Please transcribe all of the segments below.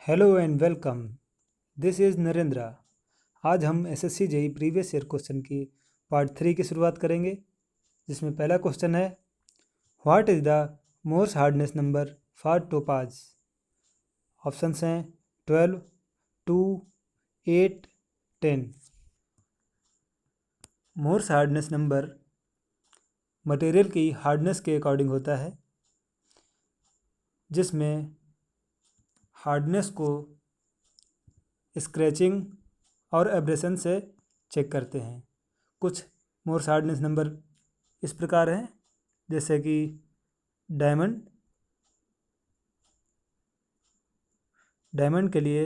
Hello and welcome. This is Narendra. आज हम SSC JE previous year question की part 3 की शुरुआत करेंगे, जिसमें पहला क्वेश्चन है, what is the Mohs hardness number for topaz. Options हैं 12, 2, 8, 10। मोर्स हार्डनेस नंबर मटेरियल की हार्डनेस के अकॉर्डिंग होता है, जिसमें हार्डनेस को स्क्रैचिंग और एब्रेशन से चेक करते हैं। कुछ मोर्स हार्डनेस नंबर इस प्रकार हैं, जैसे कि डायमंड के लिए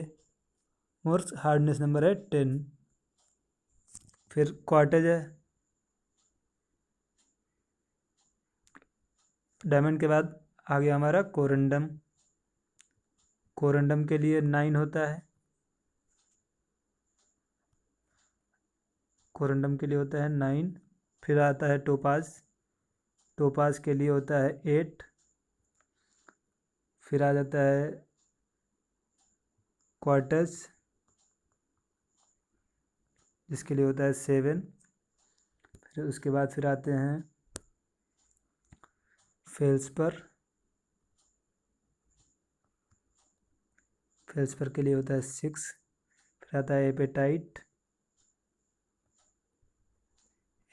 मोर्स हार्डनेस नंबर है 10। फिर क्वार्टेज है, डायमंड के बाद आ गया हमारा कोरंडम। कोरंडम के लिए 9 होता है। कोरंडम के लिए होता है 9। फिर आता है टोपाज। टोपाज के लिए होता है 8। फिर आ जाता है क्वार्टज, जिसके लिए होता है 7। फिर उसके बाद फिर आते हैं फेल्सपर। फेल्सपर के लिए होता है 6। फिर आता है एपेटाइट।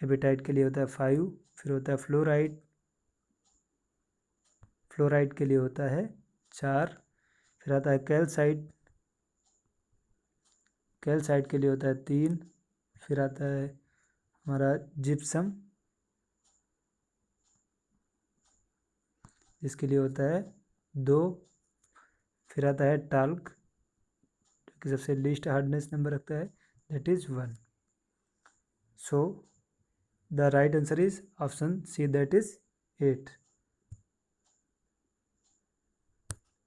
एपेटाइट के लिए होता है 5। फिर होता है फ्लोराइड। फ्लोराइड के लिए होता है 4। फिर आता है कैल्साइट। कैल्साइट के लिए होता है 3। फिर आता है हमारा जिप्सम, जिसके लिए होता है 2। फिर आता है टाल्क, जो कि सबसे लीस्ट हार्डनेस नंबर रखता है, that is 1। So the right answer is option C, that is 8।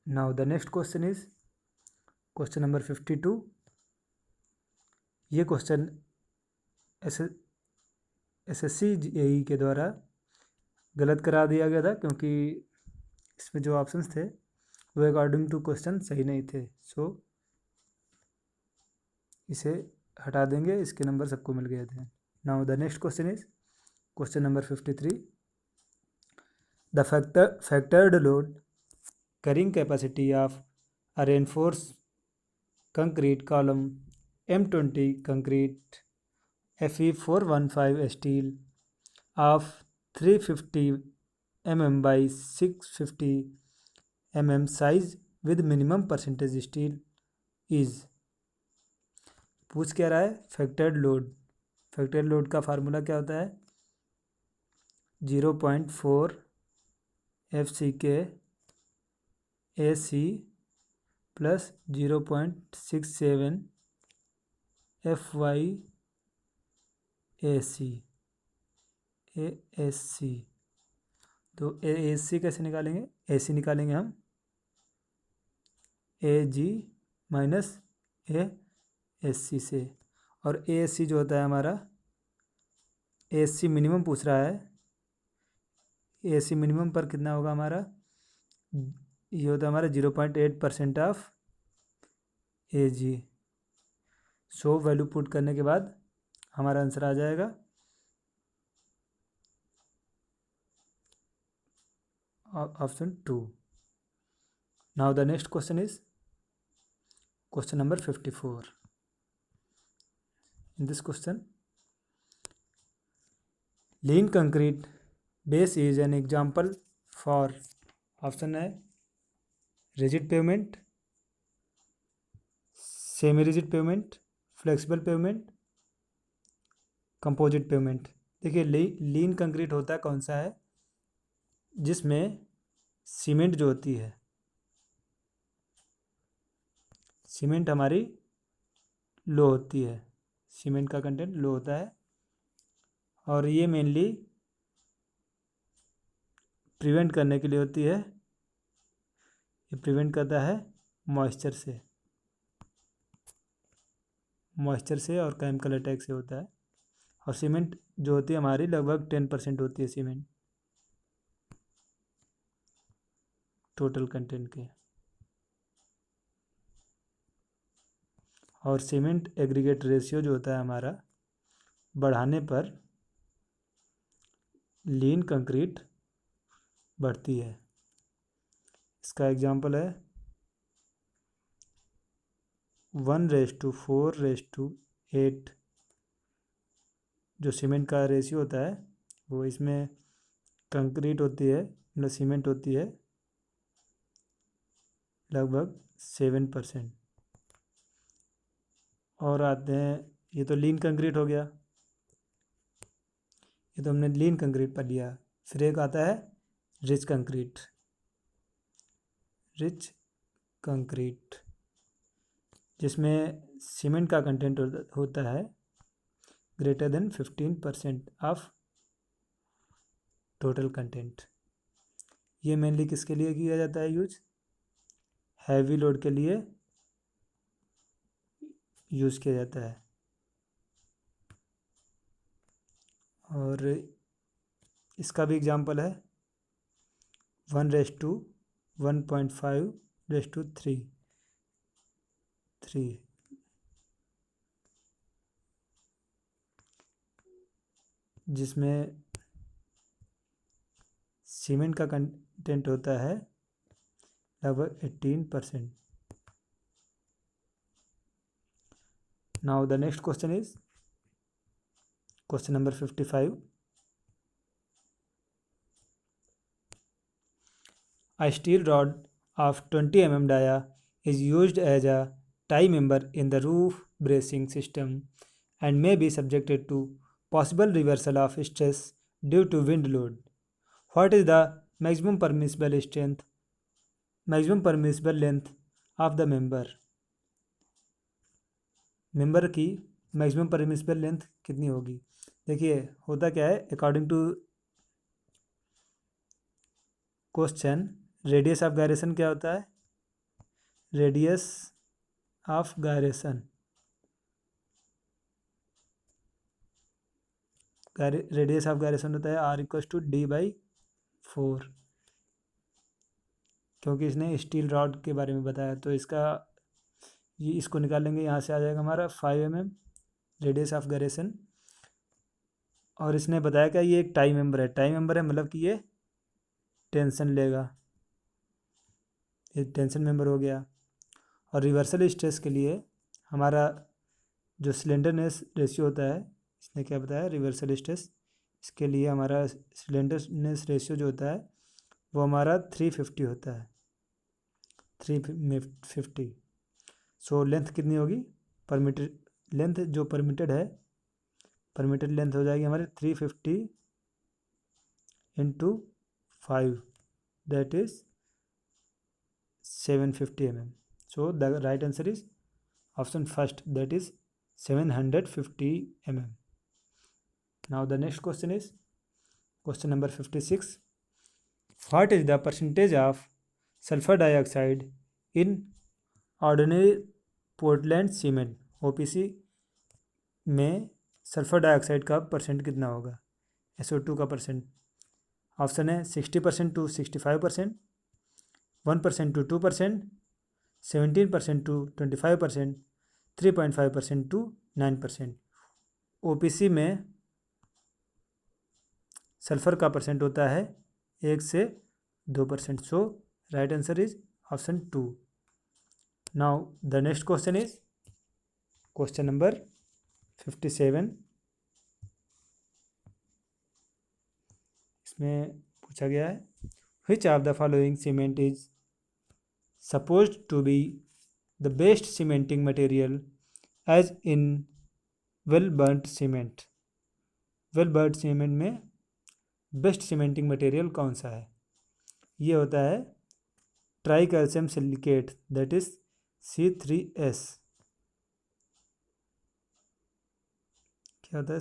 Now the next question is question number 52। ये क्वेश्चन एसएससी जेई के द्वारा गलत करा दिया गया था, क्योंकि इसमें जो ऑप्शंस थे वो अकॉर्डिंग टू क्वेश्चन सही नहीं थे। सो इसे हटा देंगे, इसके नंबर सबको मिल गए थे। Now the next question is question number 53। The factored load carrying capacity of a reinforced concrete column M20 concrete Fe415 steel of 350 mm by 650 mm size with minimum percentage steel is। पूछ क्या रहा है? Factored load. Factored load का formula क्या होता है? 0.4 FCK AC plus 0.67 FY AC ASC। तो ASC कैसे निकालेंगे? AC निकालेंगे हम AG माइनस ASC से। और ASC जो होता है हमारा, ASC मिनिमम पूछ रहा है। ASC मिनिमम पर कितना होगा हमारा? ये होता है हमारा 0.8% of AG। So value put करने के बाद हमारा आंसर आ जाएगा option 2। Now the next question is question number 54। In this question, lean concrete base is an example for. Option है rigid pavement, semi rigid pavement, flexible pavement, composite pavement. देखिए, lean concrete होता है कौन सा है? जिसमें सीमेंट जो होती है, सीमेंट हमारी लो होती है, सीमेंट का कंटेंट लो होता है, और ये मेनली प्रिवेंट करने के लिए होती है। ये प्रिवेंट करता है मॉइस्चर से और केमिकल अटैक से होता है। और सीमेंट जो होती है हमारी लगभग 10% होती है सीमेंट टोटल कंटेंट के। और सीमेंट एग्रीगेट रेशियो जो होता है हमारा बढ़ाने पर लीन कंक्रीट बढ़ती है। इसका एग्जांपल है 1:4:8 जो सीमेंट का रेशियो होता है वो इसमें कंक्रीट होती है मतलब सीमेंट होती है लगभग 7%। और आते हैं, ये तो लीन कंक्रीट हो गया, ये तो हमने लीन कंक्रीट पर लिया। फिर एक आता है रिच कंक्रीट। रिच कंक्रीट जिसमें सीमेंट का कंटेंट होता है greater than 15% of total content. ये मेनली किसके लिए किया जाता है यूज? हैवी लोड के लिए यूज किया जाता है। और इसका भी एग्जांपल है 1:1.5:3 जिसमें सीमेंट का कंटेंट होता है लगभग 18%। Now the next question is question number 55। A steel rod of 20 mm dia is used as a tie member in the roof bracing system and may be subjected to possible reversal of stress due to wind load. What is the maximum permissible length of the member? Member की maximum permissible length कितनी होगी? देखिए होता क्या है, according to question radius of gyration क्या होता है? रेडियस ऑफ गायरेशन होता है R=D/4। क्योंकि इसने स्टील रॉड के बारे में बताया तो इसको निकालेंगे, यहाँ से आ जाएगा हमारा 5 mm रेडियस ऑफ गायरेशन। और इसने बताया क्या ये एक टाई मेंबर है मतलब कि ये टेंशन लेगा, ये टेंशन मेंबर हो गया। और रिवर्सल स्ट्रेस के लिए हमारा जो स्लेंडरनेस रेशियो होता है, इसने क्या बताया रिवर्सल स्ट्रेस, इसके लिए हमारा स्लेंडरनेस रेशियो जो होता है वो हमारा 350 होता है, 350। सो लेंथ कितनी होगी? परमिटेड लेंथ जो परमिटेड लेंथ हो जाएगी हमारी 350 × 5 that is 750 mm. So the right answer is option first, that is 750 mm. Now the next question is question number 56. What is the percentage of sulfur dioxide in ordinary Portland cement? OPC में sulphur dioxide का percent कितना होगा? SO2 का percent option है 60% to 65%, 1% to 2%, 17% to 25%, 3.5% to 9%। OPC में sulphur का percent होता है 1 से 2%। So right answer is option 2। Now the next question is question number 57। इसमें पूछा गया है which of the following cement is supposed to be the best cementing material as in well burnt cement? Well burnt cement में best cementing material कौन सा है? ये होता है tri calcium silicate that is C3S। क्या होता है?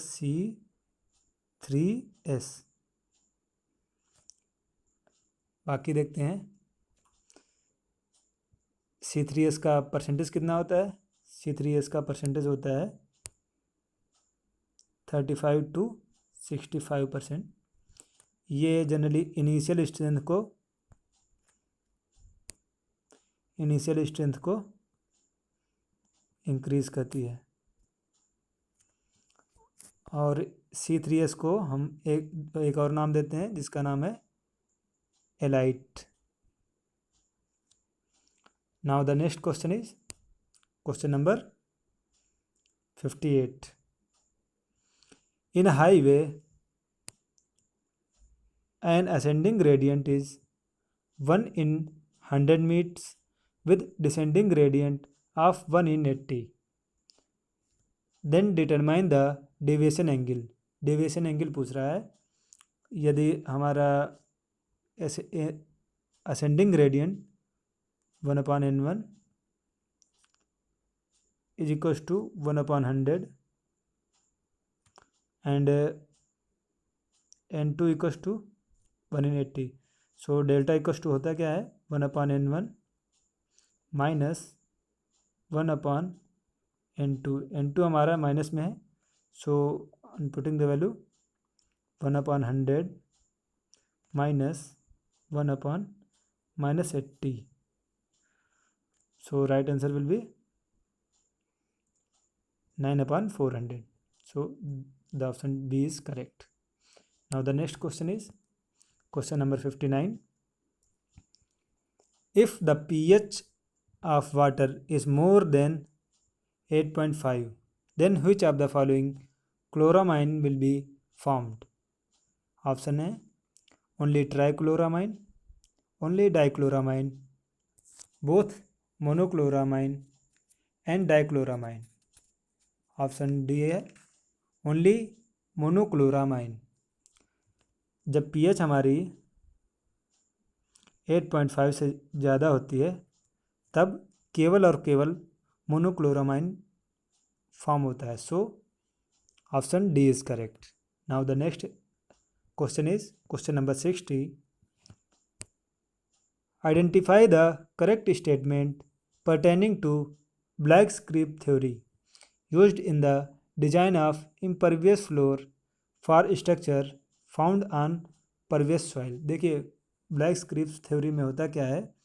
C3S। बाकी देखते हैं C3S का परसेंटेज कितना होता है? C3S का परसेंटेज होता है 35 to 65%। ये जनरली इनिशियल स्ट्रेंथ को इंक्रीज करती है। और C3S को हम एक और नाम देते हैं जिसका नाम है alite. Now the next question is question number 58। In highway an ascending gradient is 1 in 100 meters with descending gradient of 1 in 80. Then determine the deviation angle. Deviation angle पूछ रहा है। यदि हमारा ascending gradient 1/n1 is equals to 1/100 and n2 equals to 1 in 80. So delta equals to होता क्या है 1/n1 minus 1/n2। n2 हमारा minus में है, so putting the value 1/100 minus 1/-80। So right answer will be 9/400. So the option B is correct. Now the next question is question number 59. If the pH of water is more than 8.5, then which of the following chloramine will be formed? Option है only trichloramine, only dichloramine, both monochloramine and dichloramine. Option D है only monochloramine. जब pH हमारी 8.5 से ज़्यादा होती है तब केवल और केवल मोनोक्लोरामाइन फॉर्म होता है। So option D is correct. Now the next question is question number 60। Identify the correct statement pertaining to Bligh's creep theory used in the design of impervious floor for structure found on pervious soil। देखिए black Scripps theory में होता क्या है,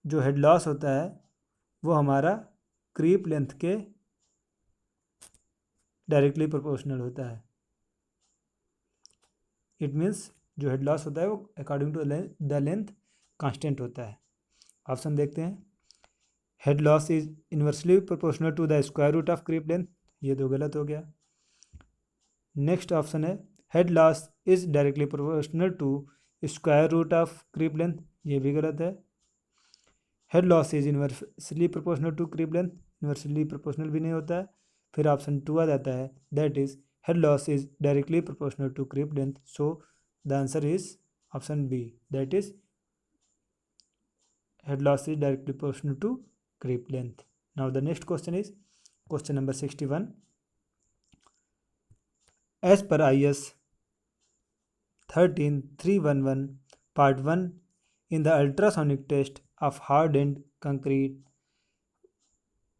जो head loss होता है वो हमारा क्रीप लेंथ के डायरेक्टली प्रोपोर्शनल होता है। इट मीन्स जो हेड लॉस होता है वो according to the length constant होता है। ऑप्शन देखते हैं। Head loss is inversely proportional to the square root of creep length, ये तो गलत हो गया। नेक्स्ट ऑप्शन है head loss is directly proportional to square root of creep length, ये भी गलत है। Head loss is inversely proportional to creep length, inversely proportional भी नहीं होता है। फिर ऑप्शन 2 आ जाता है that is head loss is directly proportional to creep length. So the answer is option B, that is head loss is directly proportional to creep length. Now the next question is question number 61. As per IS 13311 part 1 in the ultrasonic test of hardened concrete,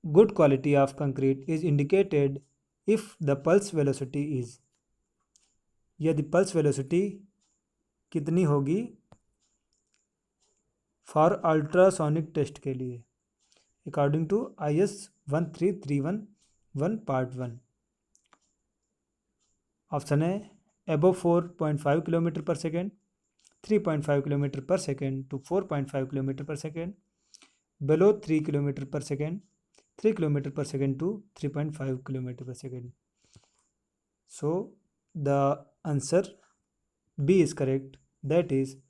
good quality of concrete is indicated if the pulse velocity is, यदि pulse velocity कितनी होगी for ultrasonic test के लिए according to IS 13311 part 1। Option है above 4.5 kilometre per second, 3.5 kilometre per second to 4.5 kilometre per second, below 3 kilometre per second, 3 kilometre per second to 3.5 kilometre per second. So the answer B is correct, that is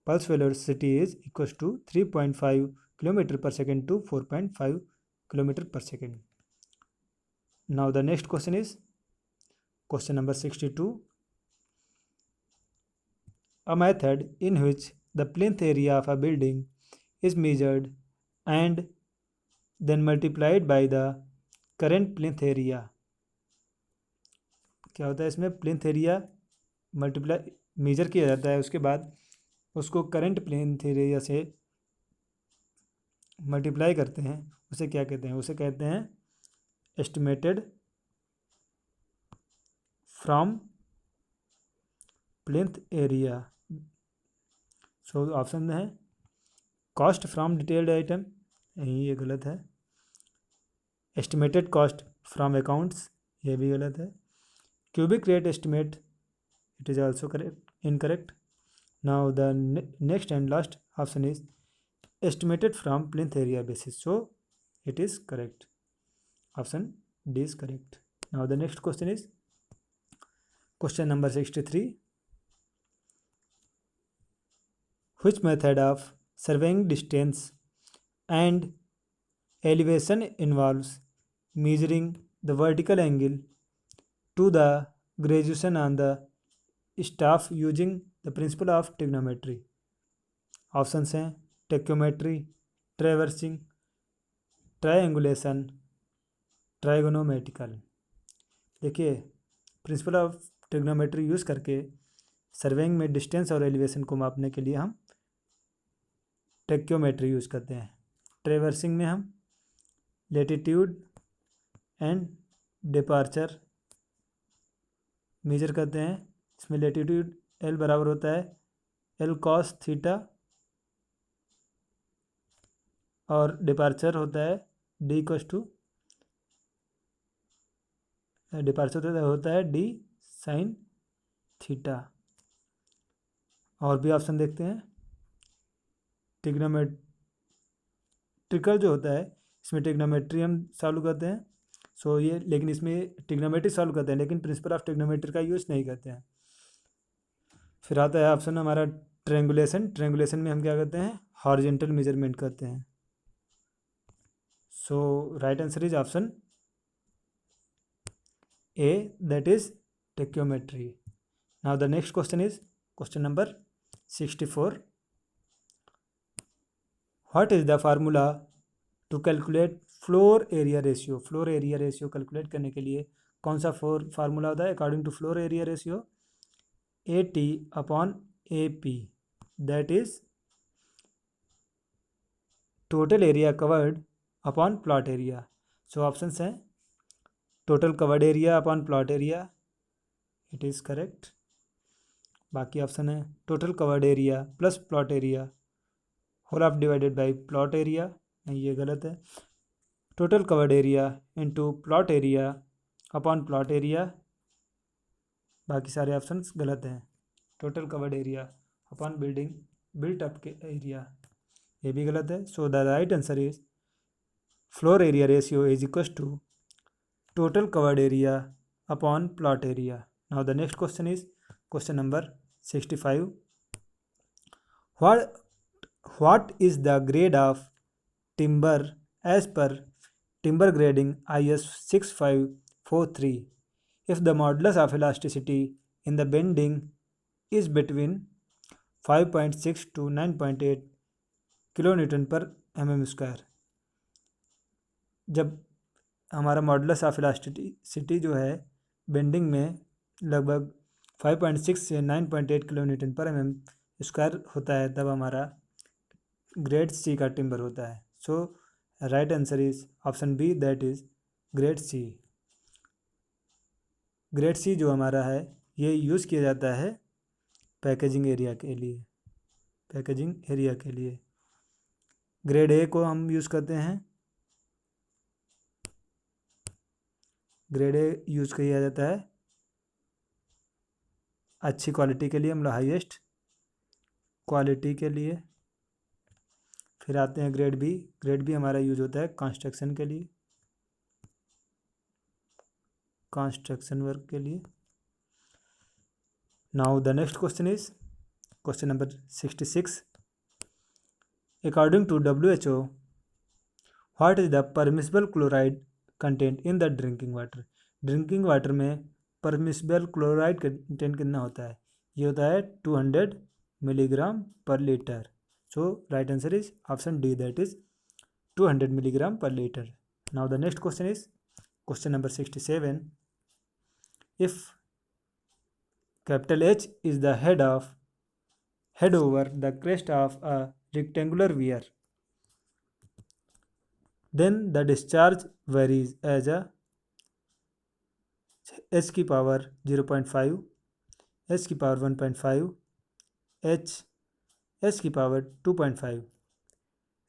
pulse velocity is equals to 3.5 km per second to 4.5 km per second. Now the next question is question number 62. A method in which the plinth area of a building is measured and then multiplied by the current plinth area। क्या होता है इसमें, plinth area multiply major किया जाता है, उसके बाद उसको करंट प्लिंथ एरिया से मल्टीप्लाई करते हैं, उसे क्या कहते हैं, उसे कहते हैं estimated from plinth area. So option है कॉस्ट फ्रॉम डिटेल्ड आइटम, यही ये गलत है। एस्टिमेटेड कॉस्ट फ्रॉम अकाउंट्स, ये भी गलत है। Cubic rate estimate, it is also correct incorrect. Now the next and last option is estimated from plinth area basis, so it is correct. Option D is correct. Now the next question is question number 63. Which method of surveying distance and elevation involves measuring the vertical angle to the graduation on the staff using the principle of trigonometry? Options हैं tacheometry, traversing, triangulation, ट्राइगोनोमेट्रिकल। देखिए, principle of trigonometry use करके surveying में distance और elevation को मापने के लिए हम टेक्योमेट्री यूज़ करते हैं। ट्रेवर्सिंग में हम लेटीट्यूड एंड डिपार्चर मेजर करते हैं। इसमें लेटीट्यूड एल बराबर होता है एल कॉस थीटा और डिपार्चर होता है डी इक्वस टू डिपार्चर होता है डी साइन थीटा। और भी ऑप्शन देखते हैं। ट्रिग्नोमेट्रिकल जो होता है इसमें ट्रिग्नोमेट्री हम सॉल्व करते हैं, सो ये, लेकिन इसमें ट्रिग्नोमेट्री सॉल्व करते हैं लेकिन प्रिंसिपल ऑफ ट्रिग्नोमेट्री का यूज़ नहीं करते हैं। फिर आता है ऑप्शन हमारा ट्रेंगुलेशन। ट्रेंगुलेशन में हम क्या करते हैं, हॉरिजेंटल मेजरमेंट करते हैं। So right answer is option A, that is tacheometry. Now the next question is question number 64. What is the formula to calculate floor area ratio? Floor area ratio calculate करने के लिए कौन सा फार्मूला होता है? According to floor area ratio A T upon A P, that is total area covered upon plot area. So options हैं total covered area upon plot area, it is correct. बाकी ऑप्शन है total covered area plus plot area whole of divided by plot area, नहीं ये गलत है। Total covered area into plot area upon plot area, बाकी सारे options गलत हैं। Total covered area upon building built up के एरिया, ये भी गलत है। So the right answer is floor area ratio is equal to total covered area upon plot area. Now the next question is question number 65. What is the grade of timber as per timber grading IS 6543 if the modulus of elasticity in the bending is between 5.6 to 9.8 kilonewton per mm square? जब हमारा modulus of elasticity जो है bending में लगभग 5.6 से 9.8 kilonewton पर mm square होता है, तब हमारा ग्रेड सी का टिम्बर होता है। So right answer is option B, that is grade C. Grade C जो हमारा है ये यूज़ किया जाता है पैकेजिंग एरिया के लिए, पैकेजिंग एरिया के लिए। ग्रेड ए को हम यूज़ करते हैं, ग्रेड ए यूज़ किया जाता है अच्छी क्वालिटी के लिए, मतलब हाईएस्ट क्वालिटी के लिए। फिर आते हैं ग्रेड बी। ग्रेड बी हमारा यूज होता है कंस्ट्रक्शन के लिए, कंस्ट्रक्शन वर्क के लिए। Now the next question is question number 66. According to WHO, what is the permissible chloride content in the drinking water? Drinking water में परमिसिबल क्लोराइड कंटेंट कितना होता है? ये होता है 200 milligram per litre. So right answer is option D, that is 200 milligram per litre. Now the next question is question number 67. If capital H is the head over the crest of a rectangular weir, then the discharge varies as a h की power 0.5, h की power 1.5, h की power 2.5।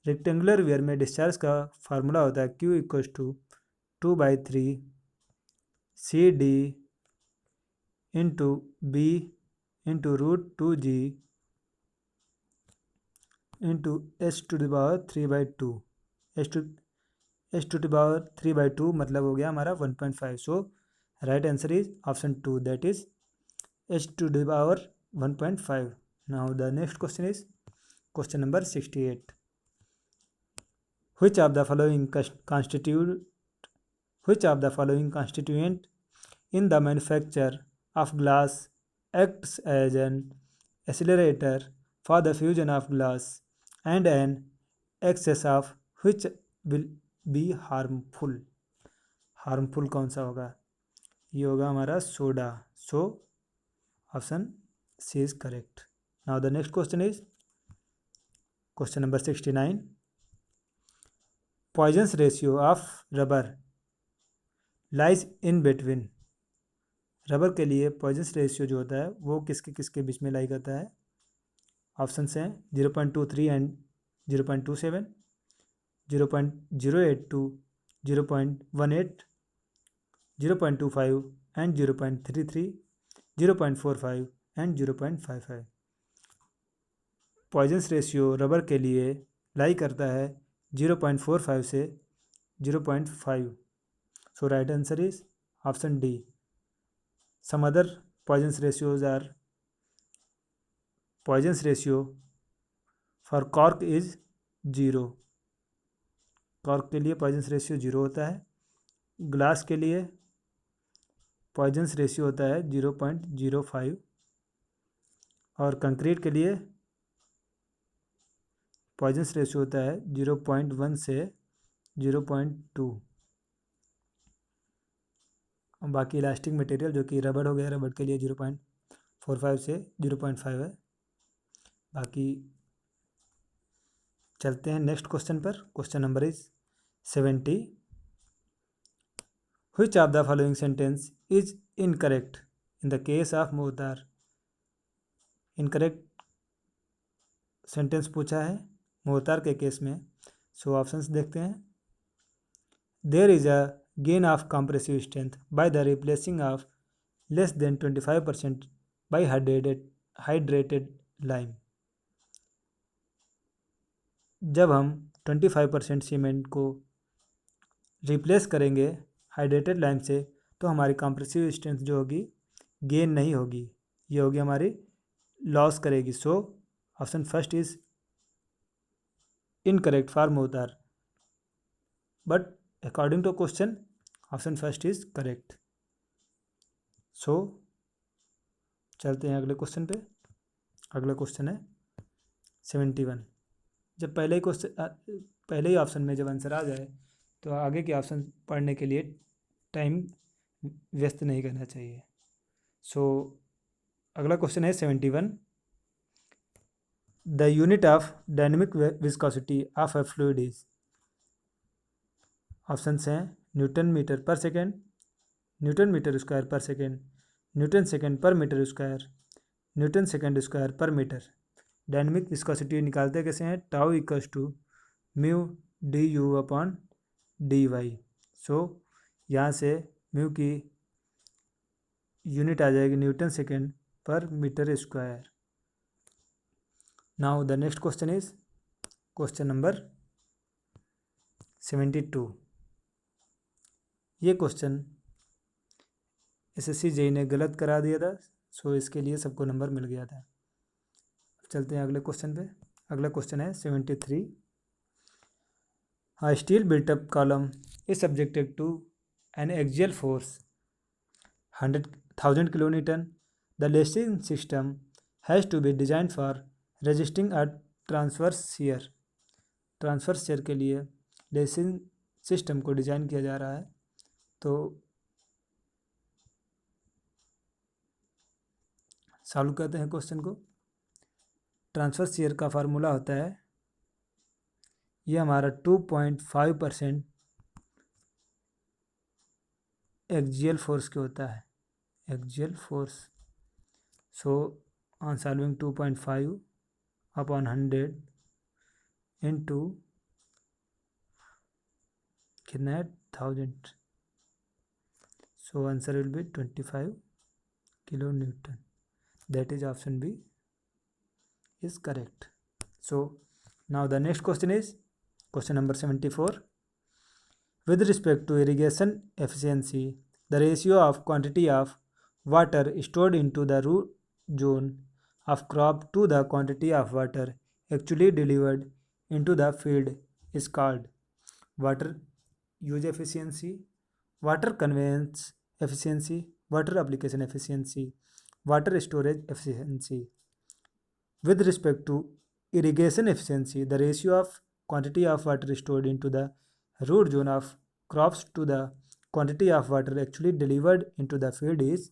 Rectangular weir में discharge का formula होता है Q equals to 2/3 CD into B into √2G into h⁻³ h⁻³ मतलब हो गया हमारा 1.5. So right answer is option 2, that is h⁻1.5. Now the next question is question number 68. Which of the following constituent in the manufacture of glass acts as an accelerator for the fusion of glass, and an excess of which will be harmful? Harmful कौन सा होगा? ये होगा हमारा soda. So option C is correct. Now the next question is question number 69. Poisson's ratio of rubber lies in between. Rubber के लिए poisons ratio जो होता है वो किसके किसके बीच में लाई करता है? ऑप्शंस हैं 0.23 and 0.27, 0.082, 0.18, 0.25 and 0.33, 0.45 and 0.55. Poisson's ratio rubber के लिए लाई करता है 0.45 से 0.5. So right answer is option D. Some other poisons ratios are poisons ratio for cork is 0. Cork के लिए पॉइजन्स रेशियो 0 होता है. ग्लास के लिए पॉइजन्स रेशियो होता है 0.05 और कंक्रीट के लिए पॉइजन्स रेशियो होता है 0.1 से 0.2. बाकी इलास्टिक मटेरियल जो कि रबड़ हो गया, रबड़ के लिए 0.45 से 0.5 है. बाकी चलते हैं नेक्स्ट क्वेश्चन पर. Question number is 70. Which of the following sentence is incorrect in the case of mortar? Incorrect sentence पूछा है मोर्टार के केस में. सो ऑप्शंस देखते हैं. There is a gain of compressive strength by the replacing of less than 25% by hydrated lime. जब हम 25% cement को replace करेंगे हाइड्रेटेड लाइम से तो हमारी कंप्रेसिव स्ट्रेंथ जो होगी गेन नहीं होगी, ये होगी हमारी लॉस करेगी. So option first is incorrect for mortar, but according to question option first is correct. So चलते हैं अगले क्वेश्चन पे. अगला क्वेश्चन है 71. जब पहले ही ऑप्शन में जब आंसर आ जाए तो आगे के ऑप्शन पढ़ने के लिए टाइम व्यस्त नहीं करना चाहिए. सो अगला क्वेश्चन है 71. The unit of dynamic viscosity of a fluid is. Options हैं newton metre per second, newton metre square per second, newton second per metre square, newton second square per metre. Dynamic viscosity निकालते कैसे हैं? Tau equals to mu D U upon D Y. So यहाँ से mu की unit आ जाएगी newton second per metre square. Now the next question is question number 72. ये question SSC JEE ने गलत करा दिया था. सो इसके लिए सबको नंबर मिल गया था. चलते हैं अगले क्वेश्चन पे. अगला क्वेश्चन है 73. A steel built-up column is subjected to an axial force 100,000 kilonewton. The lacing system has to be designed for resisting a transverse shear. Transverse shear के लिए लेसिंग सिस्टम को डिज़ाइन किया जा रहा है. तो सॉल्व करते हैं क्वेश्चन को. ट्रांसवर्स shear का फार्मूला होता है, ये हमारा 2.5% एक्सियल फोर्स के होता है, axial force. So on solving 2.5 upon 100 into कितना है 1000 So answer will be 25 kilonewton. That is option B is correct. So now the next question is question number 74. With respect to irrigation efficiency, the ratio of quantity of water stored into the root zone of crop to the quantity of water actually delivered into the field is called water use efficiency, water conveyance efficiency, water application efficiency, water storage efficiency. With respect to irrigation efficiency, the ratio of quantity of water stored into the root zone of crops to the quantity of water actually delivered into the field is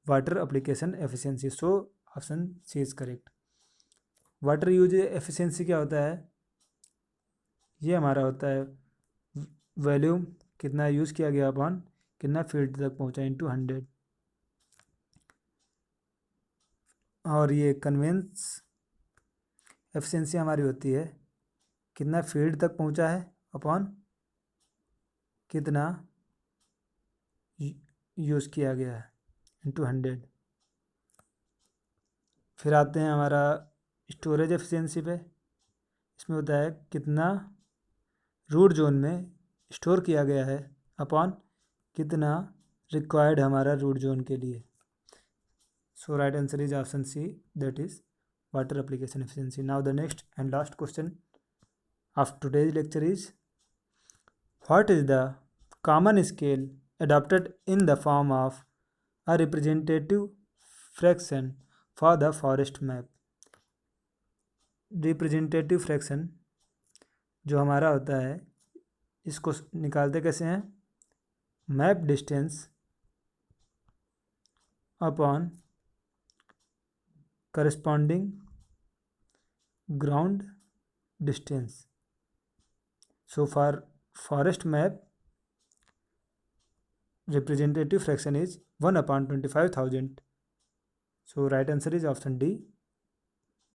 water application efficiency. So option C is correct. Water use efficiency क्या होता है? ये हमारा होता है volume कितना use किया गया अपॉन कितना फील्ड तक पहुंचा इनटू 100, और ये कन्वेंस एफिशिएंसी हमारी होती है कितना फील्ड तक पहुंचा है अपॉन कितना यूज़ किया गया है इनटू 100। फिर आते हैं हमारा स्टोरेज एफिशिएंसी पे। इसमें होता है कितना रूट जोन में स्टोर किया गया है अपॉन कितना रिक्वायर्ड हमारा रूट जोन के लिए। So right answer is option C, that is water application efficiency. Now the next and last question of today's lecture is what is the common scale adopted in the form of a representative fraction for the forest map. Representative fraction जो हमारा होता है इसको निकालते कैसे हैं? Map distance upon corresponding ground distance. So for forest map representative fraction is 1/25,000. So right answer is option D,